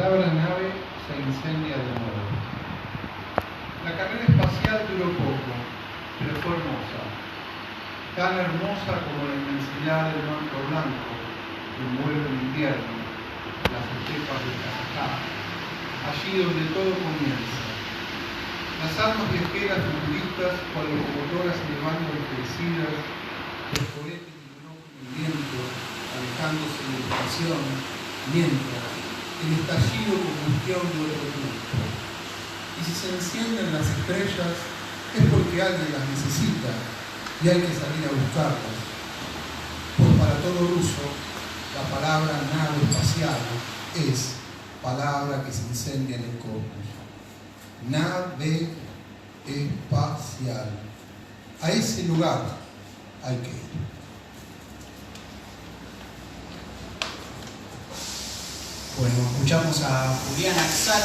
palabra nave se incendia de nuevo. La carrera espacial duró poco, pero fue hermosa. Tan hermosa como la inmensidad del manto blanco que envuelve el invierno, las estepas del Kazajstán, allí donde todo comienza. Las armas viajeras futuristas, cual locomotoras elevando enfurecidas, los cohetes libró con el viento, alejándose de la estación, mientras el estallido combustión de otro mundo. Y si se encienden las estrellas, es porque alguien las necesita y hay que salir a buscarlas. Pues para todo ruso, la palabra nave espacial es palabra que se incendia en el cosmos. Nave espacial. A ese lugar hay que ir. Bueno, escuchamos a Julián Axat,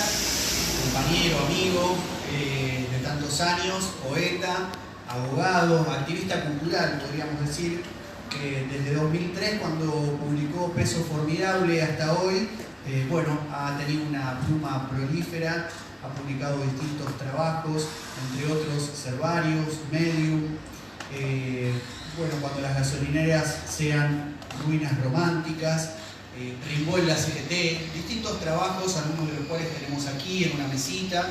compañero, amigo de tantos años, poeta, abogado, activista cultural, podríamos decir, que desde 2003, cuando publicó Peso Formidable, hasta hoy, ha tenido una pluma prolífera, ha publicado distintos trabajos, entre otros Servarios, Medium, cuando las gasolineras sean ruinas románticas, Rimbaud en la CGT, distintos trabajos, algunos de los cuales tenemos aquí en una mesita,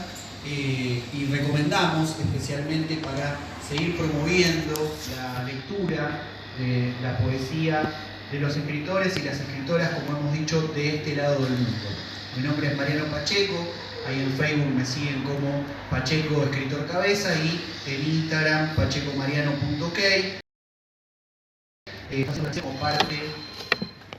y recomendamos especialmente para seguir promoviendo la lectura de la poesía de los escritores y las escritoras, como hemos dicho, de este lado del mundo. Mi nombre es Mariano Pacheco, ahí en Facebook me siguen como Pacheco Escritor Cabeza y en Instagram pachecomariano.ok. Como parte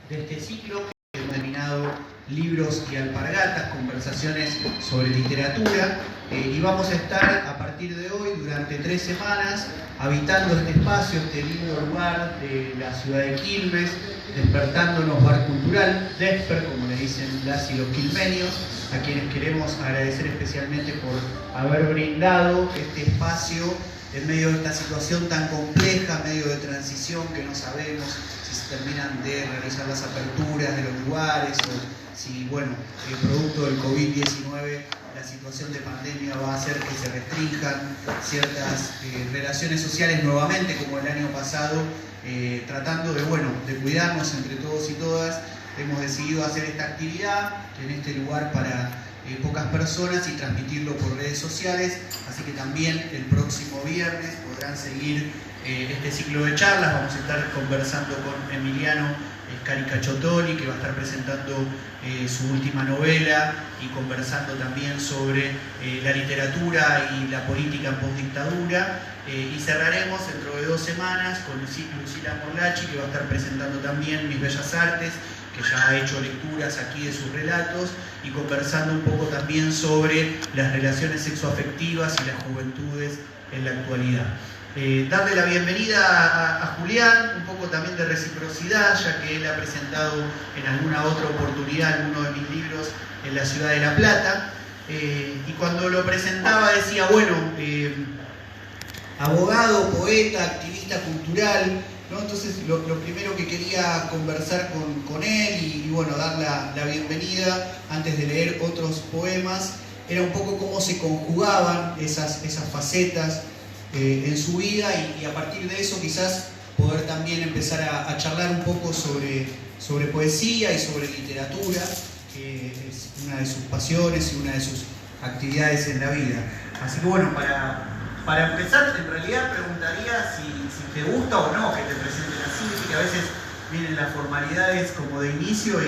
de este ciclo que hemos denominado Libros y Alpargatas, conversaciones sobre literatura, y vamos a estar a partir de hoy durante 3 semanas habitando este espacio, este lindo lugar de la ciudad de Quilmes, despertándonos bar cultural, Desper, como le dicen las y los quilmenios, a quienes queremos agradecer especialmente por haber brindado este espacio en medio de esta situación tan compleja, medio de transición, que no sabemos si se terminan de realizar las aperturas de los lugares o si, producto del COVID-19, la situación de pandemia va a hacer que se restrinjan ciertas relaciones sociales nuevamente, como el año pasado, tratando de cuidarnos entre todos y todas. Hemos decidido hacer esta actividad en este lugar para pocas personas y transmitirlo por redes sociales, así que también el próximo viernes podrán seguir este ciclo de charlas. Vamos a estar conversando con Emiliano Caricachotoli, que va a estar presentando su última novela y conversando también sobre la literatura y la política en postdictadura. Y cerraremos dentro de 2 semanas con Lucila Morlachi, que va a estar presentando también Mis Bellas Artes, que ya ha hecho lecturas aquí de sus relatos, y conversando un poco también sobre las relaciones sexoafectivas y las juventudes en la actualidad. Darle la bienvenida a Julián, un poco también de reciprocidad, ya que él ha presentado en alguna otra oportunidad alguno de mis libros en la ciudad de La Plata, y cuando lo presentaba decía, abogado, poeta, activista cultural, ¿no? Entonces lo primero que quería conversar con él y dar la bienvenida antes de leer otros poemas era un poco cómo se conjugaban esas facetas en su vida, y a partir de eso quizás poder también empezar a charlar un poco sobre poesía y sobre literatura, que es una de sus pasiones y una de sus actividades en la vida. Así que para empezar, en realidad preguntaría si te gusta o no que te presenten así, que a veces vienen las formalidades como de inicio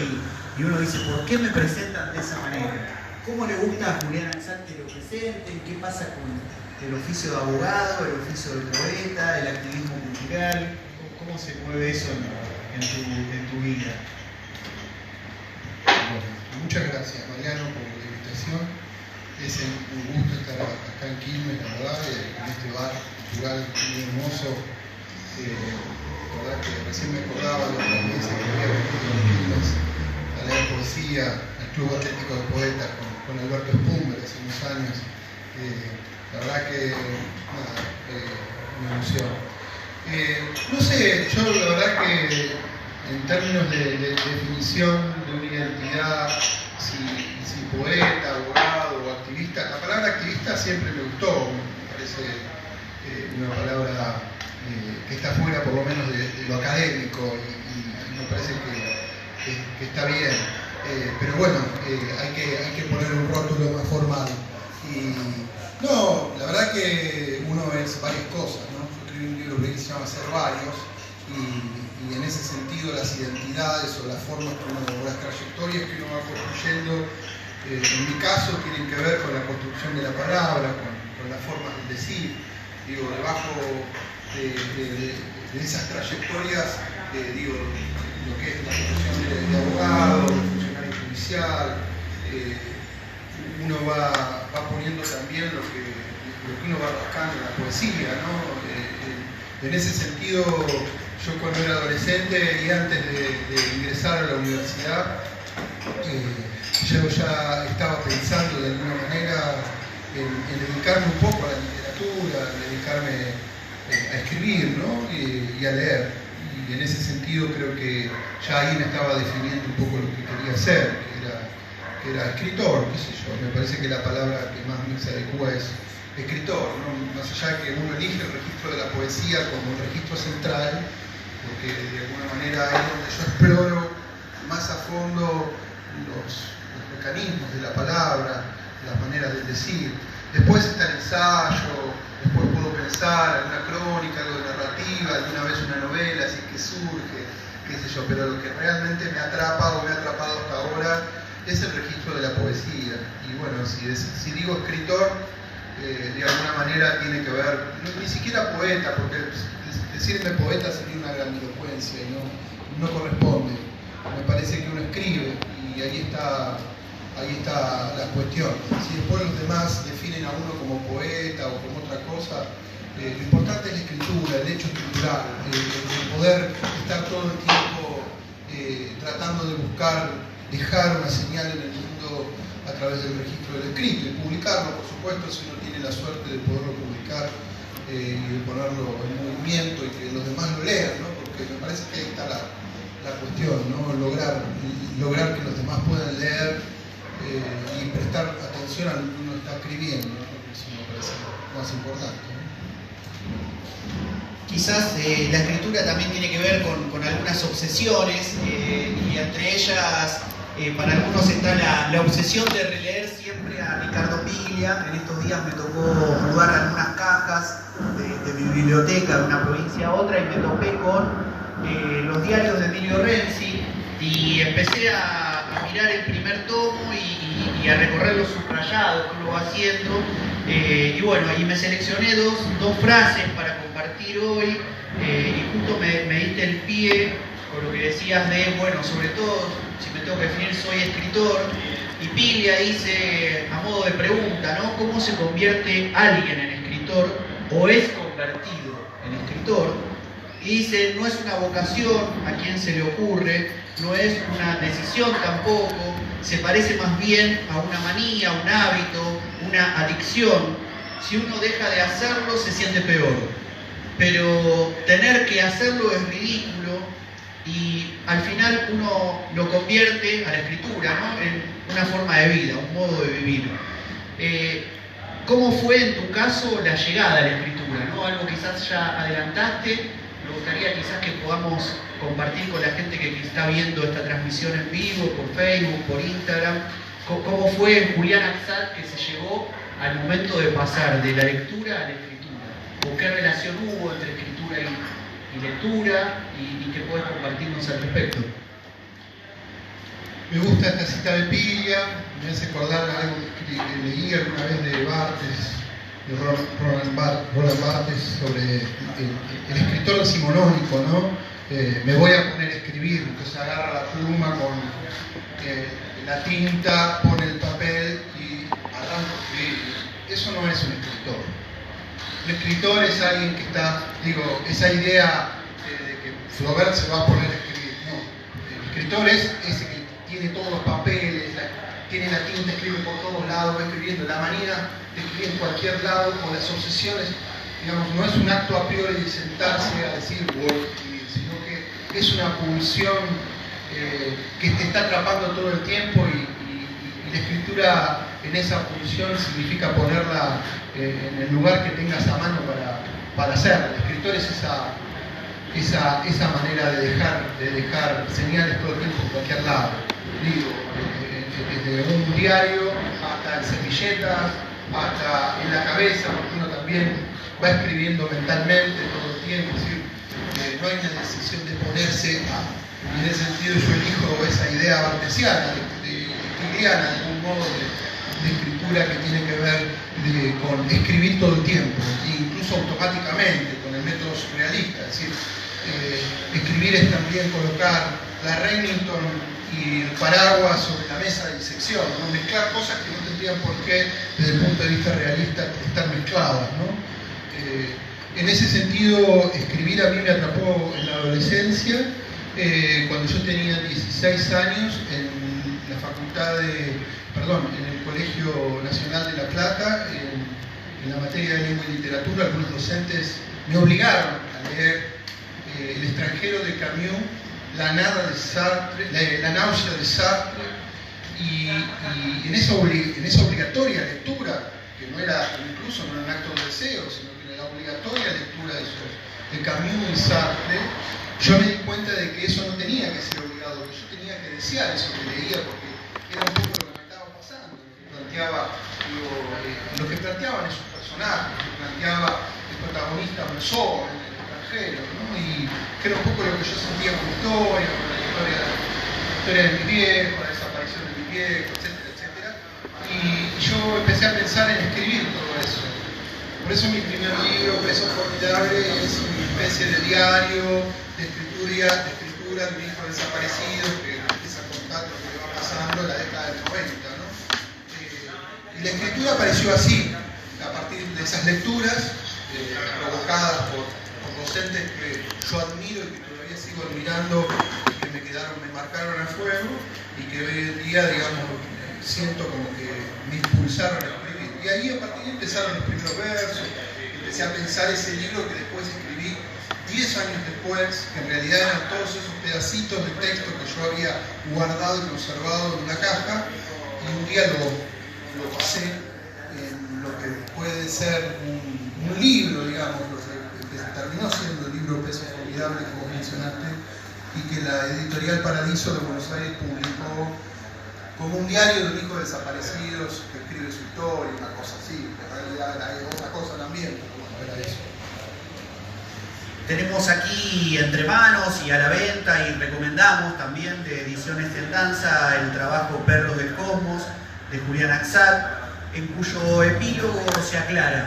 y uno dice, ¿por qué me presentan de esa manera? ¿Cómo le gusta a Julián Axat que lo presenten? ¿Qué pasa con el oficio de abogado, el oficio de poeta, el activismo cultural? ¿Cómo se mueve eso en tu vida? Muchas gracias, Mariano, por la invitación. Es un gusto estar acá en Quilmes, la verdad, en este bar cultural muy hermoso. La verdad que recién me acordaba de las veces que había venido a Quilmes a leer poesía al Club Atlético de Poetas con Alberto Spumber hace unos años. La verdad que, una emoción. No sé, yo la verdad que en términos de definición de una identidad, si poeta, abogado o activista. La palabra activista siempre me gustó, me parece una palabra que está fuera por lo menos de lo académico y me parece que está bien. Pero bueno, hay que poner un rótulo más formal. Y no, la verdad que uno es varias cosas, ¿no? Yo escribí un libro que se llama Ser Varios y en ese sentido las identidades o las formas que uno, o las trayectorias que uno va construyendo, en mi caso tienen que ver con la construcción de la palabra, con las formas de decir. Digo, debajo de esas trayectorias, digo, lo que es la profesión de abogado, de funcionario judicial, uno va poniendo también lo que uno va rascando en la poesía, ¿no? En ese sentido, yo cuando era adolescente y antes de ingresar a la universidad, yo ya estaba pensando de alguna manera en dedicarme un poco a la literatura, en dedicarme a escribir, ¿no? y a leer. Y en ese sentido creo que ya ahí me estaba definiendo un poco lo que quería hacer, que era escritor, qué sé yo. Me parece que la palabra que más me se adecua es escritor, ¿no? Más allá de que uno elige el registro de la poesía como un registro central, porque de alguna manera es donde yo exploro más a fondo los mecanismos de la palabra, las maneras de decir. Después está el ensayo, después puedo pensar en una crónica, algo de narrativa, alguna vez una novela, así que surge, qué sé yo, pero lo que realmente me atrapa o me ha atrapado hasta ahora es el registro de la poesía. Y bueno, si digo escritor, de alguna manera tiene que ver, ni siquiera poeta, porque decirme poeta sería una grandilocuencia y no corresponde. Me parece que uno escribe y ahí está la cuestión. Si después los demás definen a uno como poeta o como otra cosa, lo importante es la escritura, el hecho escritural, el poder estar todo el tiempo tratando de buscar, dejar una señal en el mundo a través del registro del escrito y publicarlo, por supuesto, si uno tiene la suerte de poderlo publicar y de ponerlo en movimiento y que los demás lo lean, ¿no? Porque me parece que ahí está la cuestión, ¿no? Lograr que los demás puedan leer y prestar atención a lo que uno está escribiendo, ¿no? Eso me parece más importante, ¿no? Quizás la escritura también tiene que ver con algunas obsesiones y entre ellas para algunos está la obsesión de releer siempre a Ricardo Piglia. En estos días me tocó mudar algunas cajas de mi biblioteca de una provincia a otra y me topé con los diarios de Emilio Renzi y empecé a mirar el primer tomo y a recorrer los subrayados que lo va haciendo y bueno, ahí me seleccioné dos frases para compartir hoy y justo me diste el pie con lo que decías de, bueno, sobre todo si me tengo que definir soy escritor, y Piglia dice a modo de pregunta, ¿no? ¿Cómo se convierte alguien en escritor o es convertido en escritor? Y dice, no es una vocación a quien se le ocurre, no es una decisión tampoco, se parece más bien a una manía, un hábito, una adicción. Si uno deja de hacerlo se siente peor, pero tener que hacerlo es ridículo y al final uno lo convierte a la escritura, ¿no? En una forma de vida, un modo de vivir. ¿Cómo fue en tu caso la llegada a la escritura, ¿no? Algo quizás ya adelantaste. Me gustaría quizás que podamos compartir con la gente que está viendo esta transmisión en vivo, por Facebook, por Instagram, cómo fue Julián Axat que se llegó al momento de pasar de la lectura a la escritura, o qué relación hubo entre escritura y lectura, y qué puedes compartirnos al respecto. Me gusta esta cita de Piglia, me hace acordar algo que leí alguna vez de Barthes, de Roland Barthes, sobre el escritor decimonónico, ¿no? Me voy a poner a escribir, entonces agarra la pluma con la tinta, pone el papel y arranca a escribir. Eso no es un escritor. Un escritor es alguien que está, digo, esa idea de que Flaubert se va a poner a escribir, no. El escritor es ese que tiene todos los papeles, tiene la tinta, escribe por todos lados, va escribiendo. La manía de escribir en cualquier lado, con las obsesiones, digamos, no es un acto a priori de sentarse a decir voy a escribir, sino que es una pulsión que te está atrapando todo el tiempo y Y la escritura en esa función significa ponerla en el lugar que tengas a mano para hacerla. El escritor es esa manera de dejar señales todo el tiempo en cualquier lado. Digo, desde un diario hasta en servilletas, hasta en la cabeza, porque uno también va escribiendo mentalmente todo el tiempo. Es decir, no hay una decisión de ponerse y en ese sentido yo elijo esa idea bartesiana, hegeliana, de algún modo de escritura que tiene que ver con escribir todo el tiempo, incluso automáticamente, con el método surrealista. Es decir, escribir es también colocar la Remington y el paraguas sobre la mesa de disección, ¿no? Mezclar cosas que no tendrían por qué, desde el punto de vista realista, estar mezcladas, ¿no? En ese sentido, escribir a mí me atrapó en la adolescencia, cuando yo tenía 16 años, en el Colegio Nacional de La Plata, en la materia de lengua y literatura, algunos docentes me obligaron a leer El extranjero de Camus, La náusea de Sartre, y en esa obligatoria lectura, que incluso no era un acto de deseo, sino que era la obligatoria lectura de Camus y Sartre, yo me di cuenta de que eso no tenía que ser obligado, que yo tenía que desear eso que leía, porque era un poco lo que me estaba pasando, lo que planteaban esos personajes, lo que planteaba el protagonista Rousseau en El extranjero, ¿no? Y que era un poco lo que yo sentía con la historia, con la historia de mi viejo, la desaparición de mi viejo, etcétera, etcétera. Y yo empecé a pensar en escribir todo eso. Por eso mi primer libro, Beso Formidable, es una especie de diario de escritura de un hijo desaparecido que empieza a contar lo que le va pasando en la década del 90, ¿no? Y la escritura apareció así, a partir de esas lecturas provocadas por docentes que yo admiro y que todavía sigo admirando, y que me marcaron a fuego y que hoy en día, digamos, siento como que me impulsaron a escribir. Y ahí a partir de empezaron los primeros versos, empecé a pensar ese libro que después escribí 10 años después, que en realidad eran todos esos pedacitos de texto que yo había guardado y conservado en una caja, y un día lo pasé en lo que puede ser un libro, digamos, que terminó siendo el libro Beso Formidable que vos mencionaste, y que la editorial Paradiso de Buenos Aires publicó como un diario de un hijo de desaparecidos que escribe su historia, una cosa así, que en realidad era otra cosa también, pero bueno, era eso. Tenemos aquí entre manos y a la venta, y recomendamos también, de Ediciones Tendanza, el trabajo Perros del Cosmos de Julián Axat, en cuyo epílogo se aclara: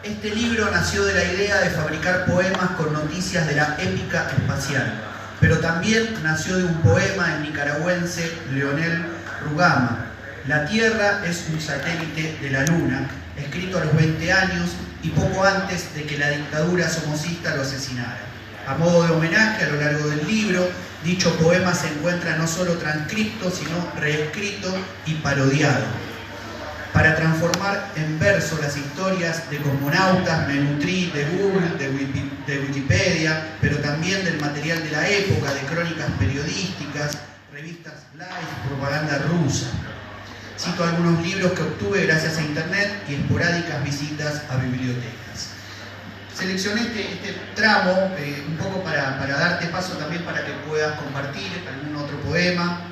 este libro nació de la idea de fabricar poemas con noticias de la épica espacial, pero también nació de un poema del nicaragüense Leonel Rugama, La Tierra es un satélite de la Luna, escrito a los 20 años y poco antes de que la dictadura somocista lo asesinara. A modo de homenaje, a lo largo del libro, dicho poema se encuentra no solo transcripto, sino reescrito y parodiado. Para transformar en verso las historias de cosmonautas, me nutrí de Google, de Wikipedia, pero también del material de la época, de crónicas periodísticas, revistas live, propaganda rusa. Cito algunos libros que obtuve gracias a internet y esporádicas visitas a bibliotecas. Seleccioné este tramo un poco para darte paso también para que puedas compartir algún otro poema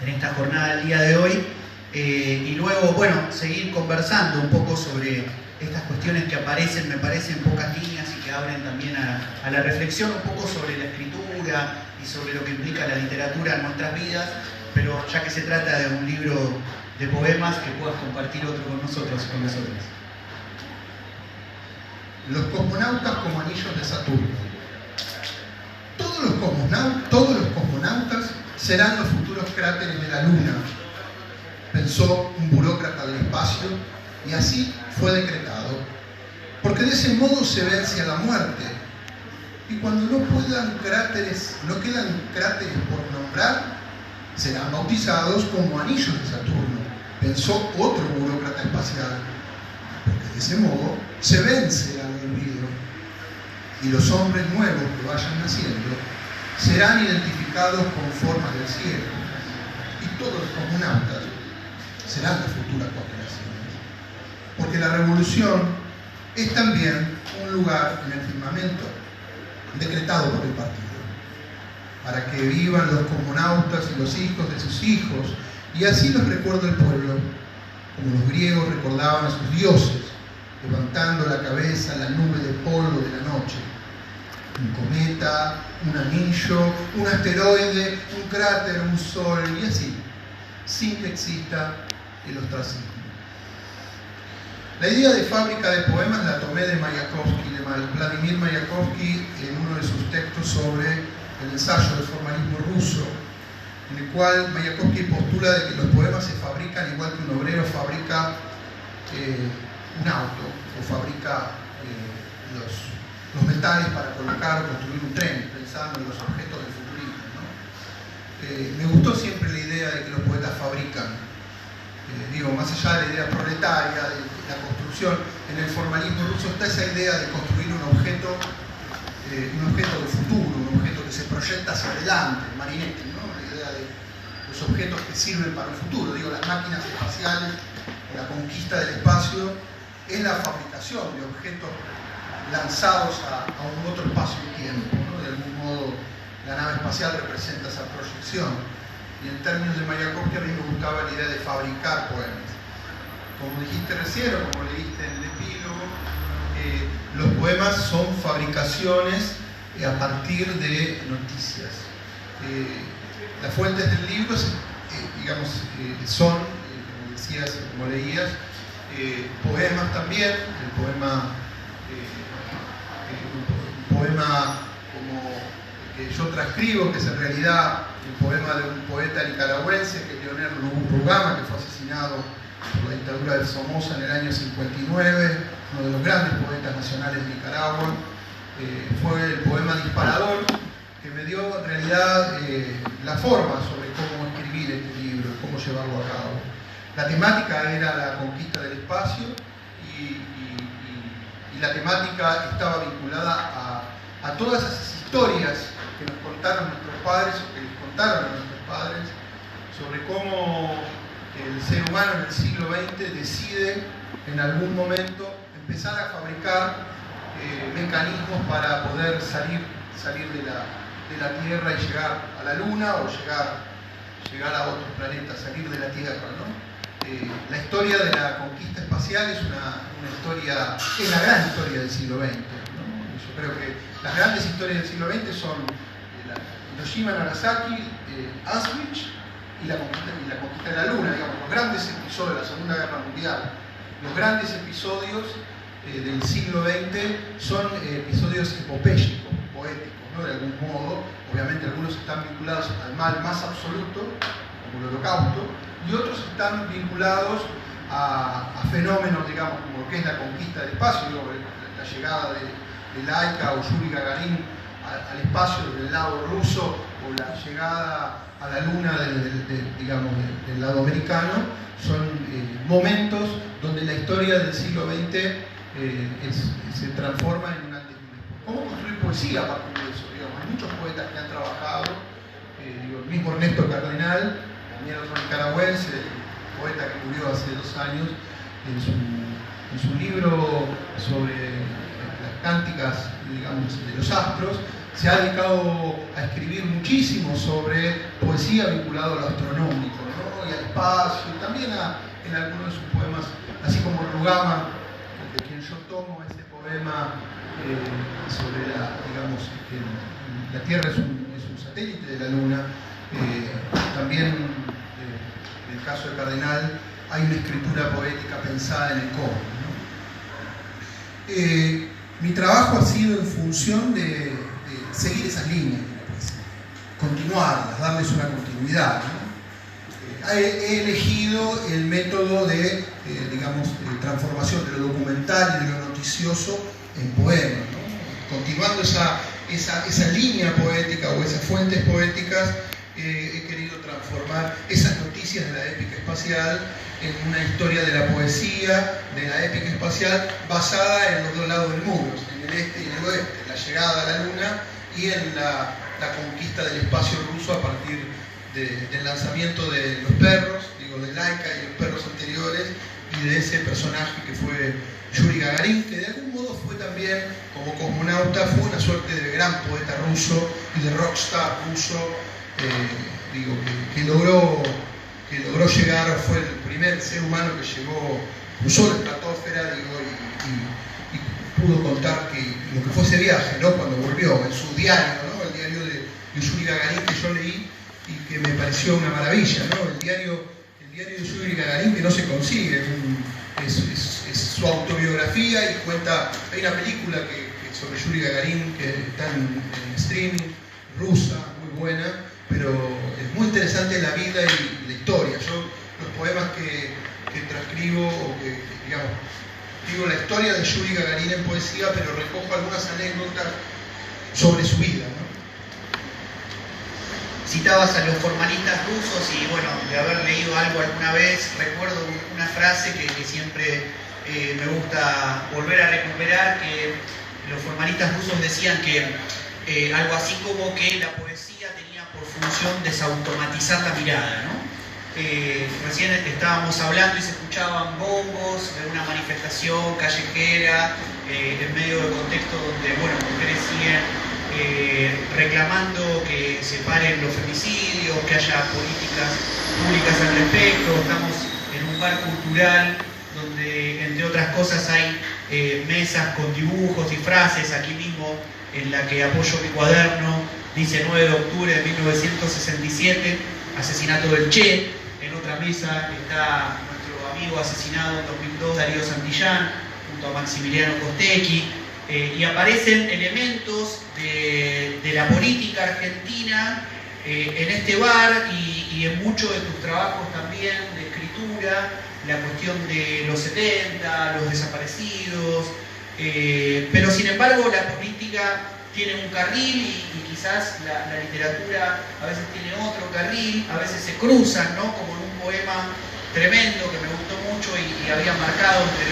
en esta jornada del día de hoy. Y luego, bueno, seguir conversando un poco sobre estas cuestiones que aparecen, me parecen pocas líneas y que abren también a la reflexión un poco sobre la escritura y sobre lo que implica la literatura en nuestras vidas, pero ya que se trata de un libro de poemas, que puedas compartir otro con nosotros y con nosotras. Los cosmonautas como anillos de Saturno. Todos los cosmonautas serán los futuros cráteres de la Luna, pensó un burócrata del espacio, y así fue decretado, porque de ese modo se vence a la muerte, y cuando no quedan cráteres por nombrar, serán bautizados como anillos de Saturno, pensó otro burócrata espacial, porque de ese modo se vence al olvido, y los hombres nuevos que vayan naciendo serán identificados con formas del cielo, y todos los cosmonautas serán de futuras constelaciones. Porque la revolución es también un lugar en el firmamento decretado por el partido, para que vivan los comunautas y los hijos de sus hijos, y así los recuerda el pueblo, como los griegos recordaban a sus dioses, levantando la cabeza en la nube de polvo de la noche. Un cometa, un anillo, un asteroide, un cráter, un sol, y así, sin que exista el ostracismo. La idea de fábrica de poemas la tomé de Mayakovsky, de Vladimir Mayakovsky, en uno de sus textos sobre el ensayo del formalismo ruso, en el cual Mayakovsky postula de que los poemas se fabrican igual que un obrero fabrica un auto o fabrica los metales para colocar o construir un tren, pensando en los objetos del futurismo, ¿no? Me gustó siempre la idea de que los poetas fabrican, más allá de la idea proletaria, de la construcción. En el formalismo ruso está esa idea de construir un objeto del futuro, un objeto que se proyecta hacia adelante, el Marinetti, ¿no? La idea de los objetos que sirven para el futuro. Las máquinas espaciales, la conquista del espacio, es la fabricación de objetos lanzados a un otro espacio y tiempo, ¿no? De algún modo, la nave espacial representa esa proyección. Y en términos de Mayakovsky, a mí me gustaba la idea de fabricar poemas. Como dijiste recién, o como leíste en el epílogo, los poemas son fabricaciones a partir de noticias. Las fuentes del libro, son, como decías, como leías, poemas también, un poema como el que yo transcribo, que es en realidad el poema de un poeta nicaragüense, que es Leonel Rugama, que fue asesinado por la dictadura de Somoza en el año 59, uno de los grandes poetas nacionales de Nicaragua. Fue el poema Disparador, que me dio en realidad la forma sobre cómo escribir este libro, cómo llevarlo a cabo. La temática era la conquista del espacio y la temática estaba vinculada a todas esas historias que nos contaron nuestros padres o que les contaron a nuestros padres sobre cómo el ser humano en el siglo XX decide en algún momento empezar a fabricar mecanismos para poder salir de la Tierra y llegar a la Luna o llegar a otros planetas, salir de la Tierra, ¿no? La historia de la conquista espacial es una historia, es la gran historia del siglo XX, ¿no? Yo creo que las grandes historias del siglo XX son Hiroshima, Nagasaki, Auschwitz y la conquista de la Luna, los grandes episodios de la Segunda Guerra Mundial. Los grandes episodios del siglo XX son episodios epopélicos, poéticos, ¿no? De algún modo. Obviamente algunos están vinculados al mal más absoluto, como el Holocausto, y otros están vinculados a fenómenos, como lo que es la conquista del espacio, la llegada de Laika o Yuri Gagarin al espacio del lado ruso, o la llegada a la Luna del lado americano. Son momentos donde la historia del siglo XX se transforma en un antes y un después. ¿Cómo construir poesía a partir de eso? Hay muchos poetas que han trabajado, el mismo Ernesto Cardenal, también otro nicaragüense, poeta que murió hace 2 años, en su libro sobre las cánticas, de los astros, se ha dedicado a escribir muchísimo sobre poesía vinculada a lo astronómico, ¿no? Y al espacio, y también en algunos de sus poemas, así como Rugama, de quien yo tomo ese poema sobre la Tierra es un satélite de la Luna. También en el caso de Cardenal hay una escritura poética pensada en el cómo, ¿no? Mi trabajo ha sido en función de seguir esas líneas, continuarlas, darles una continuidad, ¿no? He elegido el método de transformación de lo documental y de lo noticioso en poemas, ¿no? Continuando esa línea poética o esas fuentes poéticas, he querido transformar esas noticias de la épica espacial en una historia de la poesía de la épica espacial basada en los dos lados del muro, en el este y en el oeste, la llegada a la Luna y en la conquista del espacio ruso a partir del lanzamiento de los perros, de Laika y los perros y de ese personaje que fue Yuri Gagarin, que de algún modo fue también, como cosmonauta, fue una suerte de gran poeta ruso y de rockstar ruso, que logró llegar, fue el primer ser humano que cruzó la estratosfera, y pudo contar lo que fue ese viaje, ¿no? Cuando volvió, en su diario, ¿no? El diario de Yuri Gagarin, que yo leí y que me pareció una maravilla, ¿no? El diario de Yuri Gagarin, que no se consigue, es su autobiografía, y cuenta, hay una película que sobre Yuri Gagarin que está en streaming, rusa, muy buena, pero es muy interesante la vida y la historia. Yo los poemas que transcribo, o que digamos, escribo la historia de Yuri Gagarin en poesía, pero recojo algunas anécdotas sobre su vida, ¿no? Citabas a los formalistas rusos y bueno, de haber leído algo alguna vez, recuerdo una frase que siempre me gusta volver a recuperar, que los formalistas rusos decían que algo así como que la poesía tenía por función desautomatizar la mirada, ¿no? Recién estábamos hablando y se escuchaban bombos de una manifestación callejera en medio del contexto donde, bueno, mujeres siguen reclamando que se paren los femicidios, que haya políticas públicas al respecto. Estamos en un bar cultural donde, entre otras cosas, hay mesas con dibujos y frases. Aquí mismo, en la que apoyo mi cuaderno, dice 9 de octubre de 1967, asesinato del Che. En otra mesa está nuestro amigo asesinado en 2002, Darío Santillán, junto a Maximiliano Costecchi. Y aparecen elementos de la política argentina en este bar y en muchos de tus trabajos también de escritura, la cuestión de los 70, los desaparecidos, pero sin embargo la política tiene un carril y quizás la literatura a veces tiene otro carril, a veces se cruzan, ¿no? Como en un poema tremendo que me gustó mucho y había marcado entre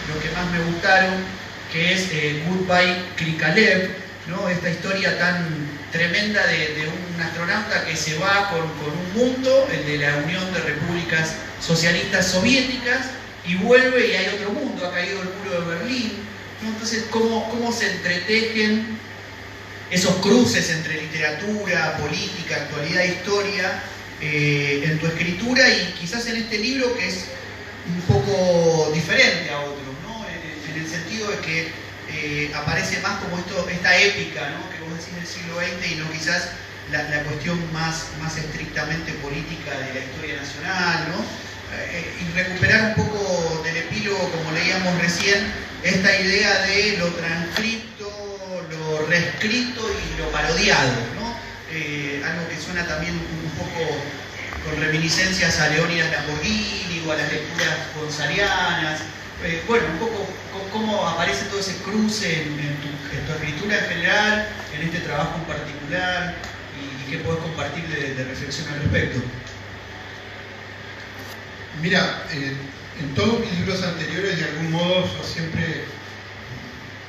los que más me gustaron, que es Goodbye Krikalev, ¿no? Esta historia tan tremenda de un astronauta que se va con un mundo, el de la Unión de Repúblicas Socialistas Soviéticas, y vuelve y hay otro mundo, ha caído el muro de Berlín, ¿no? Entonces, ¿cómo se entretejen esos cruces entre literatura, política, actualidad e historia en tu escritura, y quizás en este libro que es un poco diferente a otros, ¿no? En el sentido de que aparece más como esta épica, ¿no? Que vos decís del siglo XX, y no quizás la cuestión más estrictamente política de la historia nacional, ¿no? Y recuperar un poco del epílogo, como leíamos recién, esta idea de lo transcrito, lo reescrito y lo parodiado, ¿no? Algo que suena también un poco con reminiscencias a Leónidas Lamborghini o a las lecturas gonzalianas. Bueno, un poco cómo aparece todo ese cruce en tu escritura en general, en este trabajo en particular, y qué podés compartir de reflexión al respecto. Mira, en todos mis libros anteriores, de algún modo, yo siempre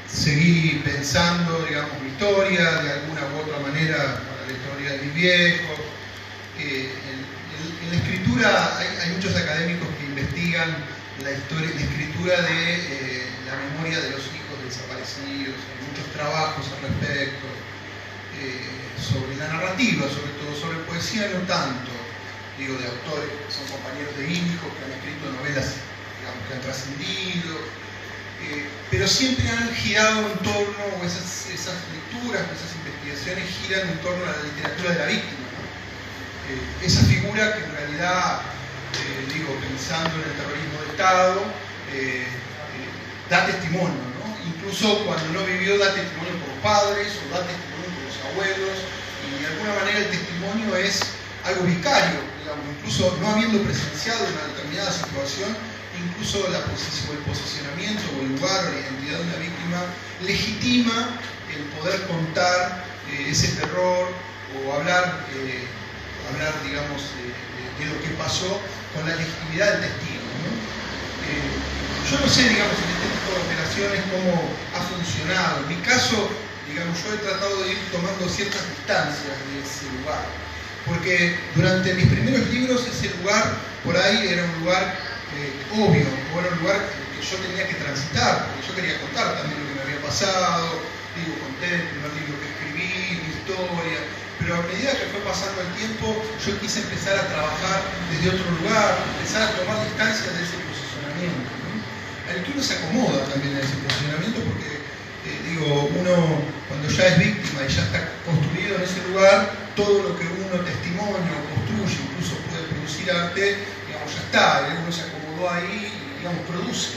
seguí pensando, digamos, mi historia, de alguna u otra manera, para la historia de mis viejos. En la escritura hay muchos académicos que investigan la escritura de la memoria de los hijos desaparecidos, hay muchos trabajos al respecto, sobre la narrativa, sobre todo, sobre poesía no tanto, digo, de autores que son compañeros de Íñigo, que han escrito novelas, digamos, que han trascendido, pero siempre han girado en torno, o esas lecturas, esas investigaciones giran en torno a la literatura de la víctima, ¿no? Esa figura que en realidad, digo, pensando en el terrorismo de Estado, da testimonio, ¿no? Incluso cuando no vivió, da testimonio por los padres o da testimonio por los abuelos, y de alguna manera el testimonio es algo vicario, digamos, incluso no habiendo presenciado una determinada situación, incluso el posicionamiento o el lugar o la identidad de una víctima legitima el poder contar ese terror o hablar, digamos, de lo que pasó con la legitimidad del testigo, ¿no? Yo no sé, digamos, en este tipo de operaciones cómo ha funcionado. En mi caso, digamos, yo he tratado de ir tomando ciertas distancias de ese lugar, porque durante mis primeros libros ese lugar por ahí era un lugar obvio, o era un lugar que yo tenía que transitar, porque yo quería contar también lo que me había pasado, digo, conté el primer libro que escribí, mi historia, pero a medida que fue pasando el tiempo, yo quise empezar a trabajar desde otro lugar, empezar a tomar distancia de ese posicionamiento, ¿no? El que uno se acomoda también en ese posicionamiento porque, digo, uno cuando ya es víctima y ya está construido en ese lugar, todo lo que uno testimonia o construye, incluso puede producir arte, digamos, ya está, uno se acomodó ahí y, digamos, produce.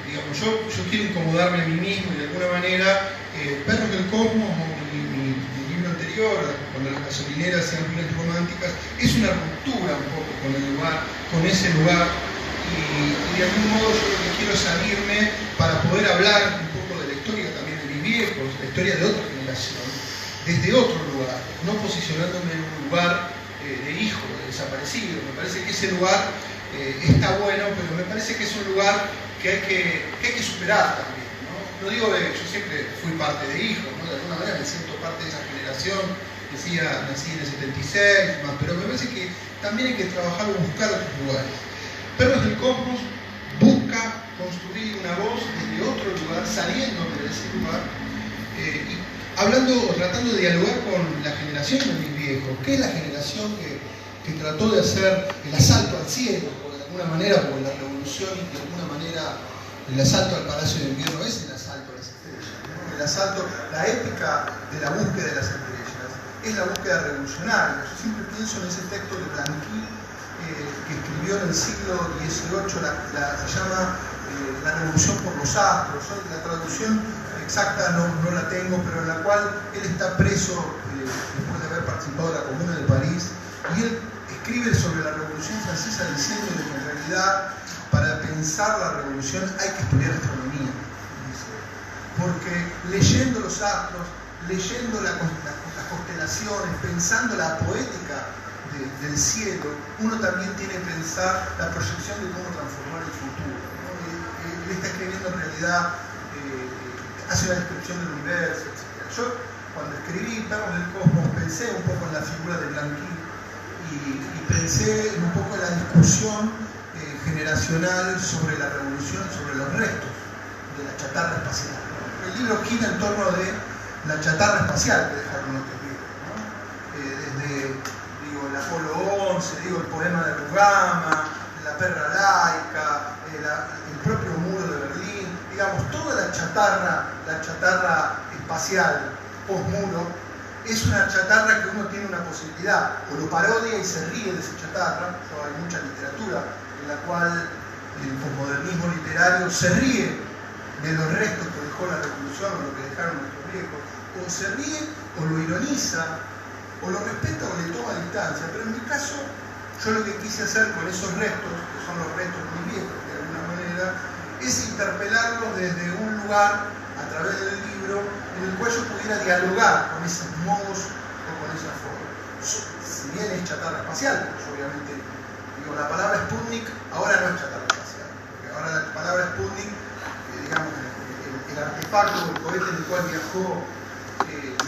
Digamos, yo quiero incomodarme a mí mismo y de alguna manera, Perros del Cosmos, o mi libro anterior, cuando las gasolineras sean flores románticas, es una ruptura un poco con el lugar, con ese lugar, y de algún modo yo lo que quiero es salirme para poder hablar un poco de la historia también de mis viejos, la historia de otra generación, desde otro lugar, no posicionándome en un lugar de hijo, de desaparecido. Me parece que ese lugar está bueno, pero me parece que es un lugar que hay que superar también, ¿no? No digo yo siempre fui parte de hijo, ¿no? De alguna manera me siento parte de esa generación, decía, nací en el 76, pero me parece que también hay que trabajar o buscar otros lugares. Perros del Cosmos busca construir una voz desde otro lugar, saliendo de ese lugar, y hablando o tratando de dialogar con la generación de mis viejos, que es la generación que trató de hacer el asalto al cielo, o de alguna manera, por la revolución, y de alguna manera el asalto al Palacio de Invierno es el asalto a las estrellas, ¿no? El asalto, la épica de la búsqueda de las estrellas, es la búsqueda revolucionaria. Yo siempre pienso en ese texto de Blanqui, que escribió en el siglo XVIII, se llama La revolución por los astros. La traducción exacta no la tengo, pero en la cual él está preso después de haber participado de la Comuna de París, y él escribe sobre la Revolución Francesa diciendo que en realidad para pensar la revolución hay que estudiar astronomía, dice, porque leyendo los astros, leyendo las constelaciones, pensando la poética del cielo, uno también tiene que pensar la proyección de cómo transformar el futuro, ¿no? Él está escribiendo en realidad, hace una descripción del universo, etc. Yo, cuando escribí Perros del Cosmos, pensé un poco en la figura de Blanqui y pensé un poco en la discusión generacional sobre la revolución, sobre los restos de la chatarra espacial, ¿no? El libro gira en torno de la chatarra espacial que dejaron los viejos, ¿no? Desde el Apolo 11, el poema de Rugama, la perra laica, el propio muro de Berlín, digamos, toda la chatarra espacial post-muro, es una chatarra que uno tiene una posibilidad, o lo parodia y se ríe de esa chatarra. Hay mucha literatura en la cual el posmodernismo literario se ríe de los restos que dejó la revolución o lo que dejaron nuestros viejos, o se ríe o lo ironiza, o lo respeta o le toma distancia. Pero en mi caso, yo lo que quise hacer con esos restos, que son los restos de mis viejos de alguna manera, es interpelarlos desde un lugar, a través del libro, en el cual yo pudiera dialogar con esos modos o con esas formas. Si bien es chatarra espacial, pues obviamente, la palabra Sputnik ahora no es chatarra espacial, porque ahora la palabra Sputnik, digamos, el artefacto del cohete en el cual viajó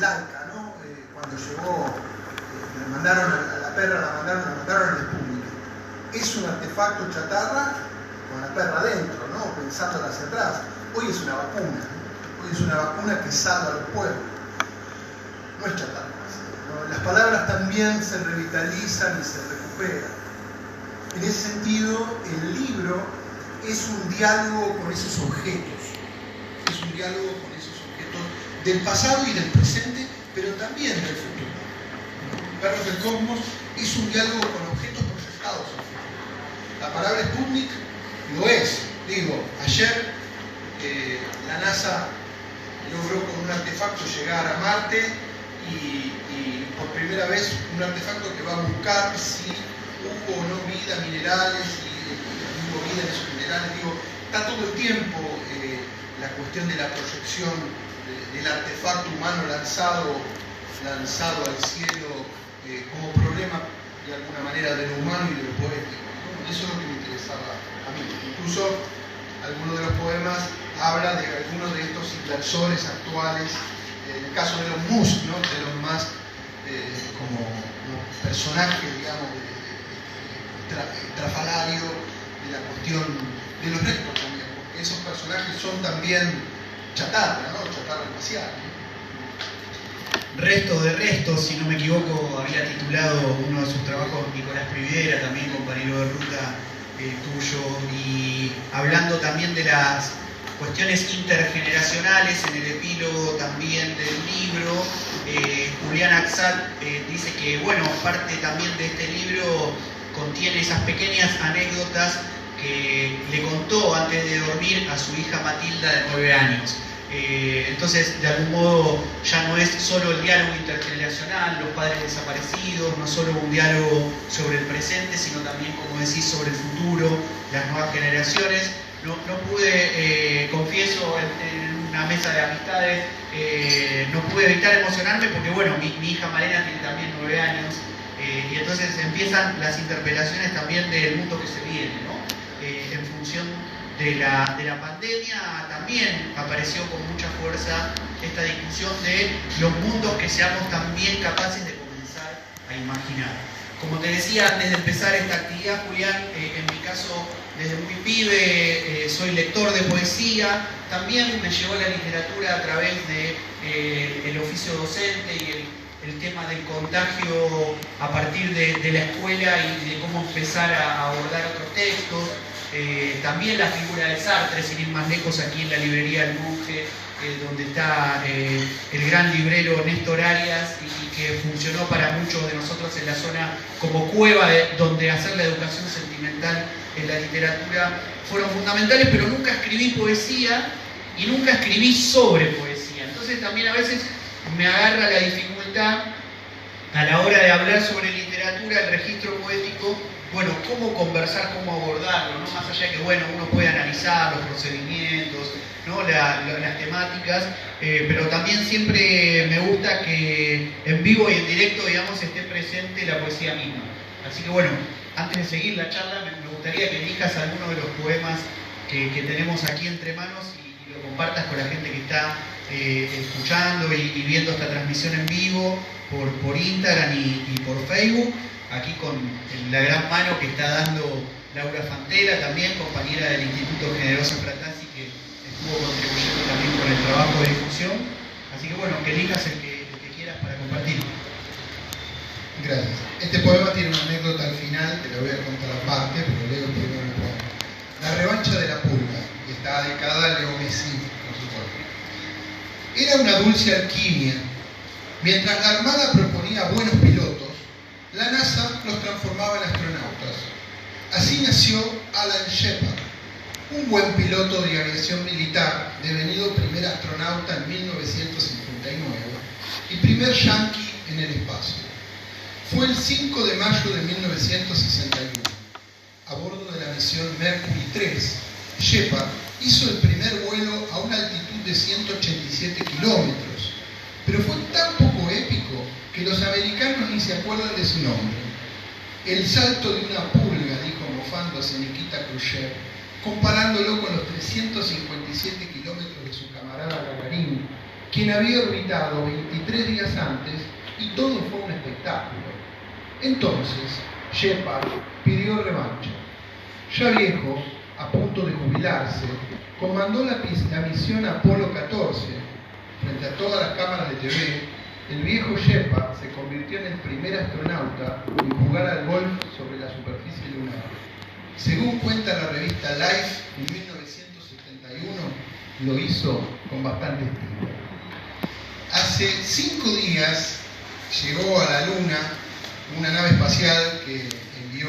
Laika, ¿no? Cuando llegó, le mandaron a la perra, la mandaron al Sputnik. Es un artefacto chatarra con la perra adentro, ¿no? Pensándola hacia atrás. Hoy es una vacuna, ¿no? Hoy es una vacuna que salva a los pueblos. No es chatarra, ¿no? Las palabras también se revitalizan y se recuperan. En ese sentido, el libro es un diálogo con esos objetos. Es un diálogo con esos objetos del pasado y del presente, pero también del futuro. Perros del Cosmos es un diálogo con objetos proyectados al futuro. La palabra Sputnik lo es. Ayer la NASA logró con un artefacto llegar a Marte y por primera vez un artefacto que va a buscar si hubo o no vida, minerales, y hubo vida en esos minerales. Está todo el tiempo la cuestión de la proyección del artefacto humano lanzado al cielo como problema de alguna manera de lo humano y de lo poético, ¿no? Eso es lo que me interesaba a mí. Incluso algunos de los poemas habla de algunos de estos inversores actuales, en el caso de los Musk, ¿no? De los más como personajes, digamos, trafalario de cuestión de los restos también, porque esos personajes son también chatarra, ¿no? Chatarra espacial. Resto de restos, si no me equivoco, había titulado uno de sus trabajos Nicolás Privera, también compañero de ruta tuyo, y hablando también de las cuestiones intergeneracionales en el epílogo también del libro, Julián Axat dice que, bueno, parte también de este libro contiene esas pequeñas anécdotas que le contó antes de dormir a su hija Matilda de 9 años. Entonces, de algún modo, ya no es solo el diálogo intergeneracional, los padres desaparecidos, no solo un diálogo sobre el presente, sino también, como decís, sobre el futuro, las nuevas generaciones. No pude, confieso, en una mesa de amistades, no pude evitar emocionarme porque, bueno, mi hija Malena tiene también 9 años, y entonces empiezan las interpelaciones también del mundo que se viene, ¿no? En función de la pandemia también apareció con mucha fuerza esta discusión de los mundos que seamos también capaces de comenzar a imaginar. Como te decía antes de empezar esta actividad, Julián, en mi caso, desde muy pibe, soy lector de poesía, también me llegó la literatura a través del oficio docente y el tema del contagio a partir de la escuela y de cómo empezar a abordar otros textos. También la figura de Sartre, sin ir más lejos, aquí en la librería El Monje, donde está el gran librero Néstor Arias y que funcionó para muchos de nosotros en la zona como cueva donde hacer la educación sentimental en la literatura fueron fundamentales, pero nunca escribí poesía y nunca escribí sobre poesía. Entonces también a veces me agarra la dificultad a la hora de hablar sobre literatura, el registro poético. Bueno, cómo conversar, cómo abordarlo, ¿no? Más allá de que, bueno, uno puede analizar los procedimientos, ¿no? Las temáticas, pero también siempre me gusta que en vivo y en directo, digamos, esté presente la poesía misma. Así que, bueno, antes de seguir la charla, me gustaría que elijas alguno de los poemas que tenemos aquí entre manos y lo compartas con la gente que está escuchando y viendo esta transmisión en vivo por Instagram y por Facebook. Aquí con la gran mano que está dando Laura Fantera, también compañera del Instituto Generosa Fratasi, que estuvo contribuyendo también con el trabajo de difusión. Así que bueno, que elijas el que quieras para compartir. Gracias. Este poema tiene una anécdota al final, te la voy a contar aparte, pero leo el primer poema. La revancha de la pulga, que está dedicada a Leo Messi, por supuesto. Era una dulce alquimia. Mientras la Armada proponía buenos pilotos, la NASA los transformaba en astronautas. Así nació Alan Shepard, un buen piloto de aviación militar, devenido primer astronauta en 1959 y primer yanqui en el espacio. Fue el 5 de mayo de 1961. A bordo de la misión Mercury 3, Shepard hizo el primer vuelo a una altitud de 187 kilómetros, pero fue tan poco épico que los americanos ni se acuerdan de su nombre. El salto de una pulga, dijo mofándose Nikita Khrushchev, comparándolo con los 357 kilómetros de su camarada Gagarin, quien había orbitado 23 días antes, y todo fue un espectáculo. Entonces, Shepard pidió revancha. Ya viejo, a punto de jubilarse, comandó la misión Apolo 14. Frente a todas las cámaras de TV, el viejo Shepard se convirtió en el primer astronauta en jugar al golf sobre la superficie lunar. Según cuenta la revista Life, en 1971 lo hizo con bastante estilo. Hace 5 días llegó a la Luna una nave espacial que envió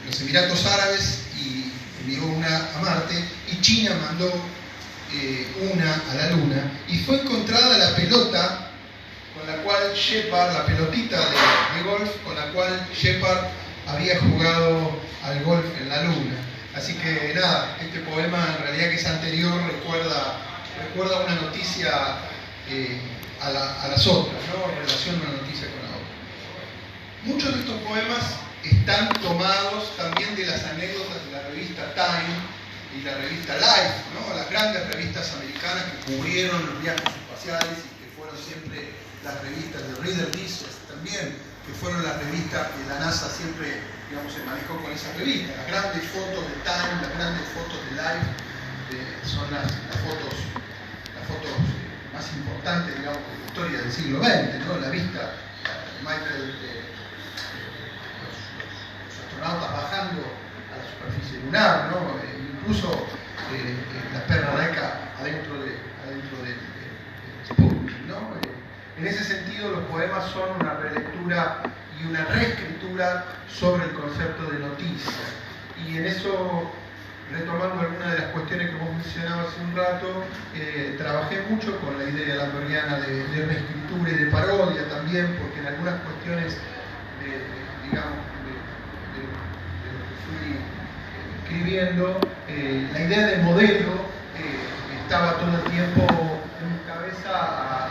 los Emiratos Árabes y envió una a Marte, y China mandó una a la Luna, y fue encontrada la pelota con la cual Shepard, la pelotita de golf con la cual Shepard había jugado al golf en la Luna. Así que nada, este poema en realidad que es anterior recuerda una noticia a las otras, ¿no? En relación a una noticia con la otra. Muchos de estos poemas están tomados también de las anécdotas de la revista Time y la revista Life, ¿no? Las grandes revistas americanas que cubrieron los viajes espaciales y que fueron siempre las revistas de Reader Digest también, que fueron las revistas que la NASA siempre, digamos, se manejó con esas revistas. Las grandes fotos de Time, fotos de Life son las fotos más importantes, digamos, de la historia del siglo XX, ¿no? La vista de Michael, los astronautas bajando a la superficie lunar, ¿no? Incluso la perra reca adentro de Sputnik, ¿no? En ese sentido, los poemas son una relectura y una reescritura sobre el concepto de noticia. Y en eso, retomando algunas de las cuestiones que vos mencionabas hace un rato, trabajé mucho con la idea landoriana de reescritura y de parodia también, porque en algunas cuestiones de lo que fui escribiendo, la idea de modelo estaba todo el tiempo en mi cabeza a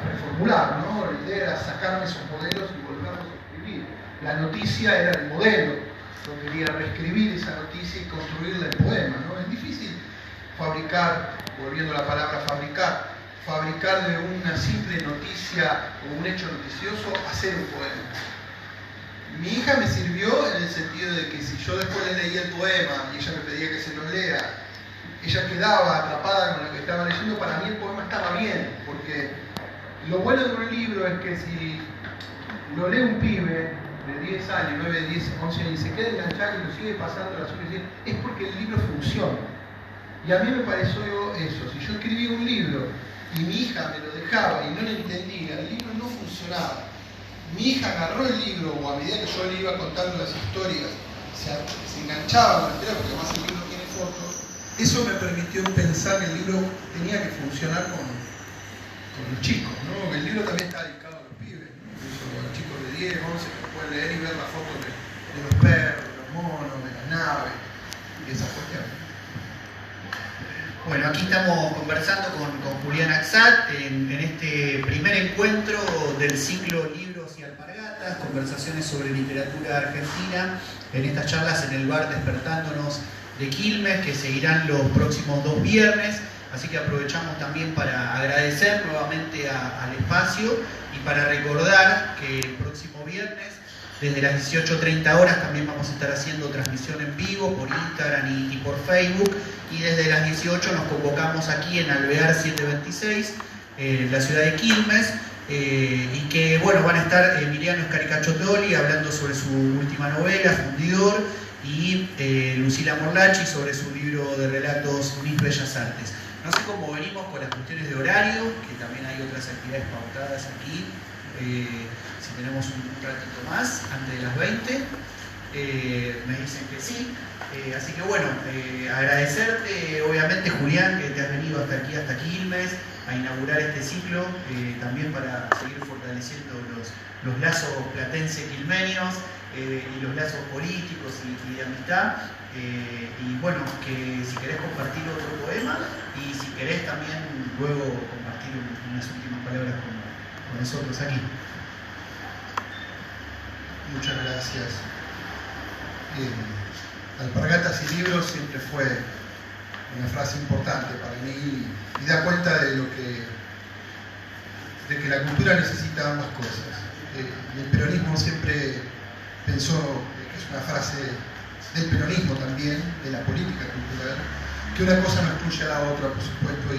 reformular, ¿no? La idea era sacarme esos modelos y volverlos a escribir. La noticia era el modelo. Yo quería reescribir esa noticia y construirla en poema, ¿no? Es difícil fabricar, volviendo a la palabra fabricar de una simple noticia o un hecho noticioso, hacer un poema. Mi hija me sirvió en el sentido de que si yo después le leía el poema y ella me pedía que se lo lea, ella quedaba atrapada con lo que estaba leyendo. Para mí el poema estaba bien, porque lo bueno de un libro es que si lo lee un pibe de 10 años, 9, 10, 11 años y se queda enganchado y lo sigue pasando las horas, es porque el libro funciona. Y a mí me pareció eso. Si yo escribía un libro y mi hija me lo dejaba y no lo entendía, el libro no funcionaba. Mi hija agarró el libro, o a medida que yo le iba contando las historias, se enganchaba con la historia, porque además el libro tiene fotos. Eso me permitió pensar que el libro tenía que funcionar con los chicos, ¿no? El libro también está dedicado a los pibes, ¿no? Incluso a los chicos de 10, 11 que pueden leer y ver las fotos de los perros, de los monos, de las naves y esas cuestiones. Bueno, aquí estamos conversando con Julián Axat en este primer encuentro del ciclo Libros y Alpargatas, conversaciones sobre literatura argentina, en estas charlas en el bar Despertándonos de Quilmes, que seguirán los próximos 2 viernes. Así que aprovechamos también para agradecer nuevamente al espacio y para recordar que el próximo viernes, desde las 18:30 horas, también vamos a estar haciendo transmisión en vivo por Instagram y por Facebook. Y desde las 18 nos convocamos aquí en Alvear 726, en la ciudad de Quilmes. Y que, bueno, van a estar Emiliano Scaricachotoli hablando sobre su última novela, Fundidor, y Lucila Morlachi sobre su libro de relatos Mis Bellas Artes. No sé cómo venimos con las cuestiones de horario, que también hay otras actividades pautadas aquí. Si tenemos un ratito más, antes de las 20, me dicen que sí. Así que bueno, agradecerte, obviamente, Julián, que te has venido hasta aquí, hasta Quilmes, a inaugurar este ciclo, también para seguir fortaleciendo los lazos platense-quilmenios y los lazos políticos y de amistad. Y bueno, que si querés compartir otro poema y si querés también luego compartir unas últimas palabras con nosotros aquí. Muchas gracias. Alpargatas y libros siempre fue una frase importante para mí y da cuenta de que la cultura necesita ambas cosas. El peronismo siempre pensó que es una frase del peronismo también, de la política cultural, que una cosa no excluye a la otra, por supuesto,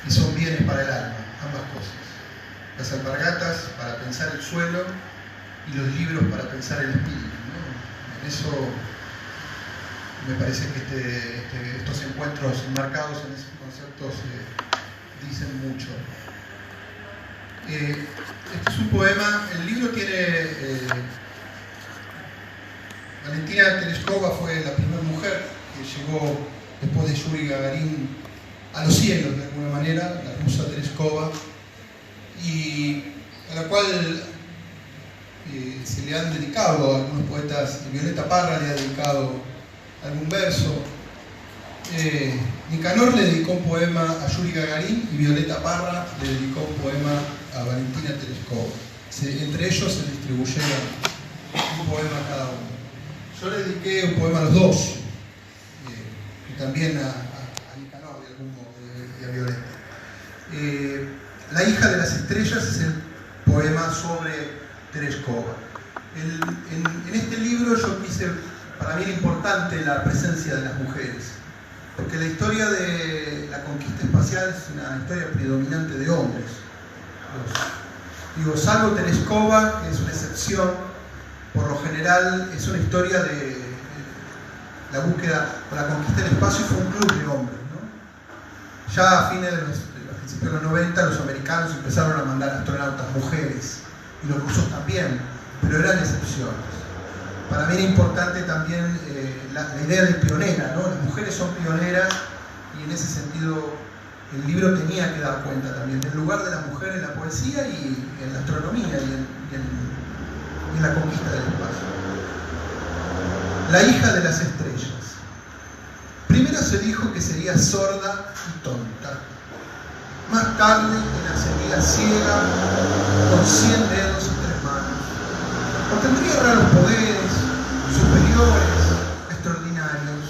y son bienes para el alma, ambas cosas. Las alpargatas para pensar el suelo y los libros para pensar el espíritu, ¿no? En eso me parece que estos encuentros enmarcados en esos conceptos dicen mucho. Este es un poema, el libro tiene... Valentina Tereshkova fue la primera mujer que llegó después de Yuri Gagarin a los cielos, de alguna manera, la rusa Tereshkova, y a la cual se le han dedicado algunos poetas. Violeta Parra le ha dedicado algún verso. Nicanor le dedicó un poema a Yuri Gagarin y Violeta Parra le dedicó un poema a Valentina Tereshkova. Entre ellos se distribuyeron un poema a cada uno. Yo le dediqué un poema a los dos, y también a Nicanor de algún modo, y a Violeta. La hija de las estrellas es el poema sobre Tereshkova. En este libro yo quise para mí era importante la presencia de las mujeres, porque la historia de la conquista espacial es una historia predominante de hombres. Salvo Tereskova, que es una excepción, por lo general es una historia de la búsqueda o la conquista del espacio, fue un club de hombres, ¿no? Ya a fines de los principios de los 90 los americanos empezaron a mandar astronautas mujeres, y los rusos también, pero eran excepciones. Para mí era importante también la idea de pionera, ¿no? Las mujeres son pioneras, y en ese sentido el libro tenía que dar cuenta también del lugar de la mujer en la poesía y en la astronomía y en la conquista del espacio. La hija de las estrellas. Primero se dijo que sería sorda y tonta. Más tarde que nacería ciega, con 100 dedos y 3 manos. O tendría raros poderes, superiores, extraordinarios.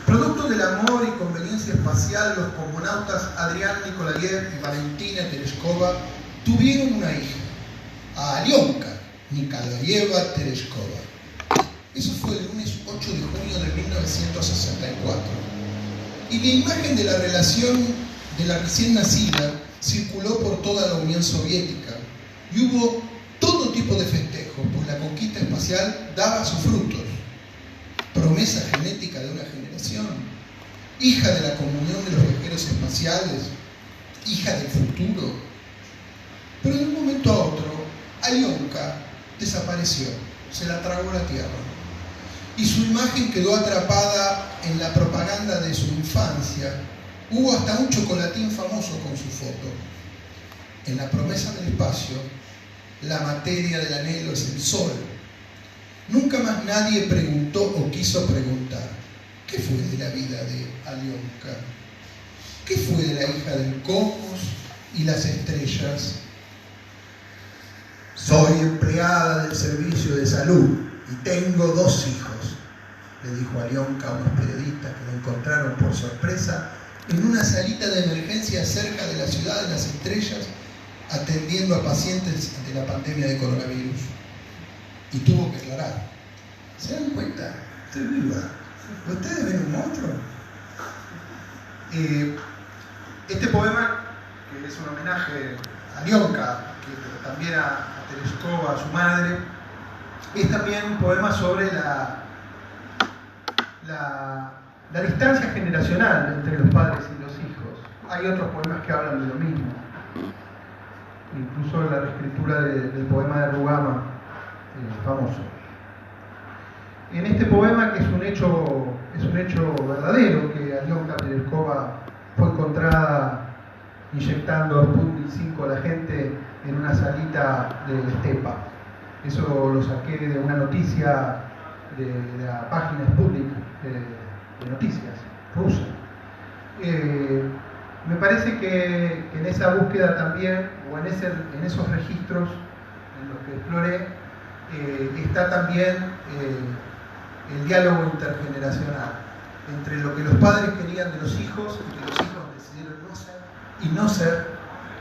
Producto del amor y conveniencia espacial, los cosmonautas Adrián Nikolayev y Valentina Tereskova tuvieron una hija, a Alyonka Nikolayeva Tereskova. Eso fue el lunes 8 de junio de 1964. Y la imagen de la relación de la recién nacida circuló por toda la Unión Soviética y hubo todo tipo de festejos, pues la conquista espacial daba sus frutos. Promesa genética de una generación, hija de la comunión de los viajeros espaciales, hija del futuro. Pero de un momento a otro, Alyonka desapareció, se la tragó la tierra. Y su imagen quedó atrapada en la propaganda de su infancia. Hubo hasta un chocolatín famoso con su foto. En la promesa del espacio, la materia del anhelo es el sol. Nunca más nadie preguntó o quiso preguntar, ¿qué fue de la vida de Alyonka? ¿Qué fue de la hija del cosmos y las estrellas? Soy empleada del servicio de salud y tengo 2 hijos, le dijo Alyonka a unos periodistas que lo encontraron por sorpresa en una salita de emergencia cerca de la ciudad de las estrellas, atendiendo a pacientes ante la pandemia de coronavirus. Y tuvo que aclarar. ¿Se dan cuenta? Estoy viva. ¿Ustedes ven un monstruo? Este poema, que es un homenaje a Alyonka, pero también a Tereskova, a su madre, es también un poema sobre la distancia generacional entre los padres y los hijos. Hay otros poemas que hablan de lo mismo. Incluso la reescritura del poema de Rugama, famoso. En este poema, que es un hecho verdadero, que Alyonka Tereskova fue encontrada inyectando Sputnik 5 a la gente en una salita de Stepa. Eso lo saqué de una noticia de la página Sputnik de noticias rusa. Me parece que en esa búsqueda también, o en esos registros en los que exploré, está también el diálogo intergeneracional entre lo que los padres querían de los hijos y que los hijos decidieron no ser y no ser,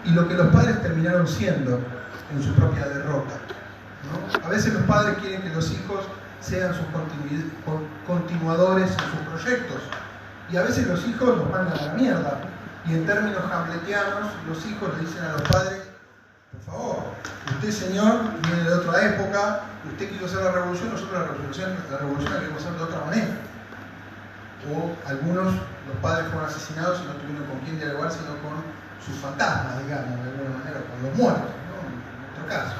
y lo que los padres terminaron siendo en su propia derrota, ¿no? A veces los padres quieren que los hijos sean sus continuadores en sus proyectos, y a veces los hijos los mandan a la mierda, y en términos hamletianos los hijos le dicen a los padres: por favor, usted señor viene de otra época, usted quiso hacer la revolución, nosotros la revolución la queremos hacer de otra manera. O algunos, los padres fueron asesinados y no tuvieron con quién dialogar sino con sus fantasmas, digamos, de alguna manera, con los muertos, ¿no? En nuestro caso.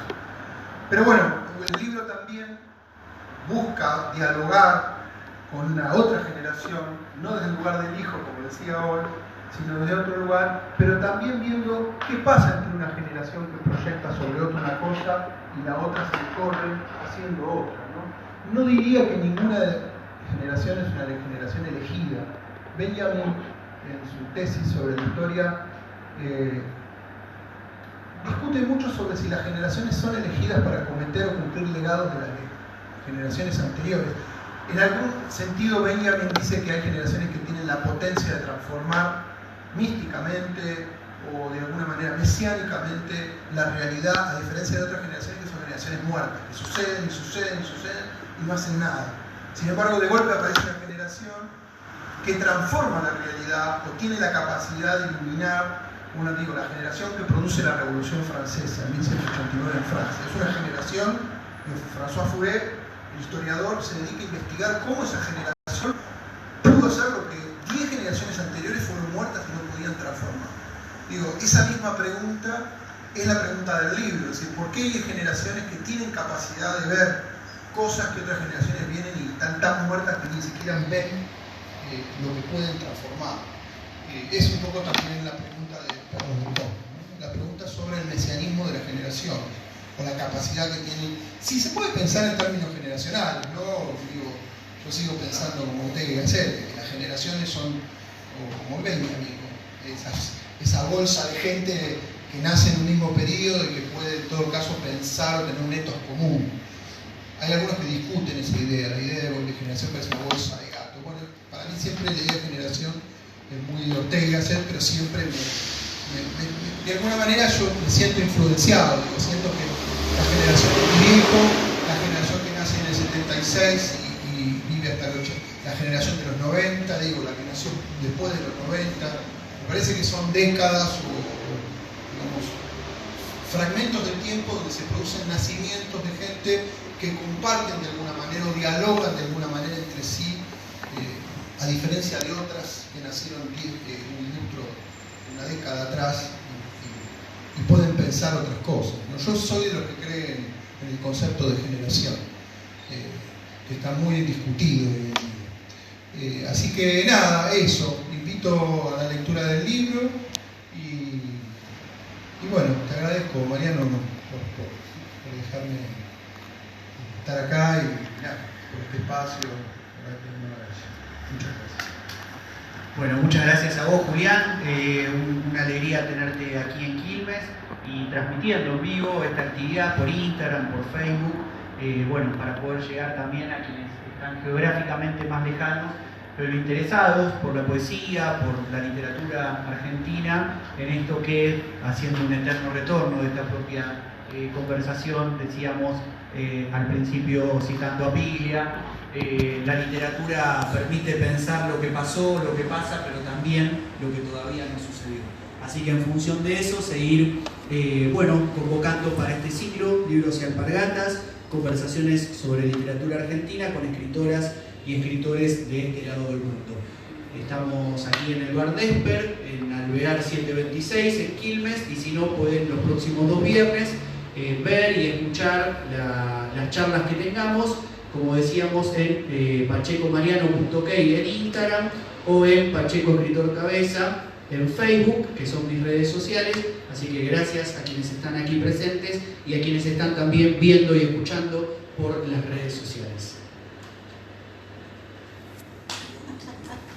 Pero bueno, el libro también busca dialogar con una otra generación, no desde el lugar del hijo, como decía hoy, sino desde otro lugar, pero también viendo qué pasa entre una generación que proyecta sobre otra una cosa y la otra se corre haciendo otra, ¿no? No diría que ninguna generación es una generación elegida. Benjamin, en su tesis sobre la historia, discute mucho sobre si las generaciones son elegidas para cometer o cumplir legados de las generaciones anteriores. En algún sentido, Benjamin dice que hay generaciones que tienen la potencia de transformar místicamente o de alguna manera mesiánicamente la realidad, a diferencia de otras generaciones que son generaciones muertas, que suceden y suceden y suceden y no hacen nada. Sin embargo, de golpe aparece una generación que transforma la realidad o tiene la capacidad de iluminar, como les digo, la generación que produce la Revolución Francesa en 1789 en Francia. Es una generación que François Furet, el historiador, se dedica a investigar cómo esa generación pudo hacer lo que 10 generaciones anteriores fueron muertas y no podían transformar. Digo, esa misma pregunta es la pregunta del libro, es decir, ¿por qué hay generaciones que tienen capacidad de ver cosas que otras generaciones vienen y están tan muertas que ni siquiera ven lo que pueden transformar? Es un poco también la pregunta de ¿no? La pregunta sobre el mesianismo de la generación, o la capacidad que tienen. Sí, se puede pensar en términos generacionales, ¿no? Digo, yo sigo pensando como Ortega y Gasset, que las generaciones son, o como Benjamin, esa bolsa de gente que nace en un mismo periodo y que puede en todo caso pensar o tener un ethos común. Hay algunos que discuten esa idea, la idea de generación parece una bolsa de gato. Bueno, para mí siempre la idea de generación es muy de Ortega y Gasset, pero siempre de alguna manera yo me siento influenciado, digo, siento que la generación de mi viejo, la generación que nace en el 76 y vive hasta el 80, la generación de los 90, digo, la que nació después de los 90, me parece que son décadas o digamos, fragmentos del tiempo donde se producen nacimientos de gente que comparten de alguna manera o dialogan de alguna manera entre sí, a diferencia de otras que nacieron una década atrás y pueden pensar otras cosas, ¿no? Yo soy de los que creen en el concepto de generación, que está muy discutido hoy en día. Así que nada, eso, invito a la lectura del libro y bueno, te agradezco, Mariano, por dejarme estar acá y nada, por este espacio. Muchas gracias. Bueno, muchas gracias a vos, Julián. Una alegría tenerte aquí en Quilmes y transmitiendo en vivo esta actividad por Instagram, por Facebook, bueno, para poder llegar también a quienes están geográficamente más lejanos, pero interesados por la poesía, por la literatura argentina, en esto que, haciendo un eterno retorno de esta propia conversación, decíamos al principio citando a Piglia, la literatura permite pensar lo que pasó, lo que pasa, pero también lo que todavía no sucedió. Así que en función de eso, seguir bueno, convocando para este ciclo Libros y Alpargatas, conversaciones sobre literatura argentina con escritoras y escritores de este lado del mundo. Estamos aquí en el Bar Desper, en Alvear 726, en Quilmes, y si no, pueden los próximos 2 viernes ver y escuchar las charlas que tengamos, como decíamos, en pachecomariano.ok en Instagram o en Pacheco Escritor Cabeza en Facebook, que son mis redes sociales. Así que gracias a quienes están aquí presentes y a quienes están también viendo y escuchando por las redes sociales.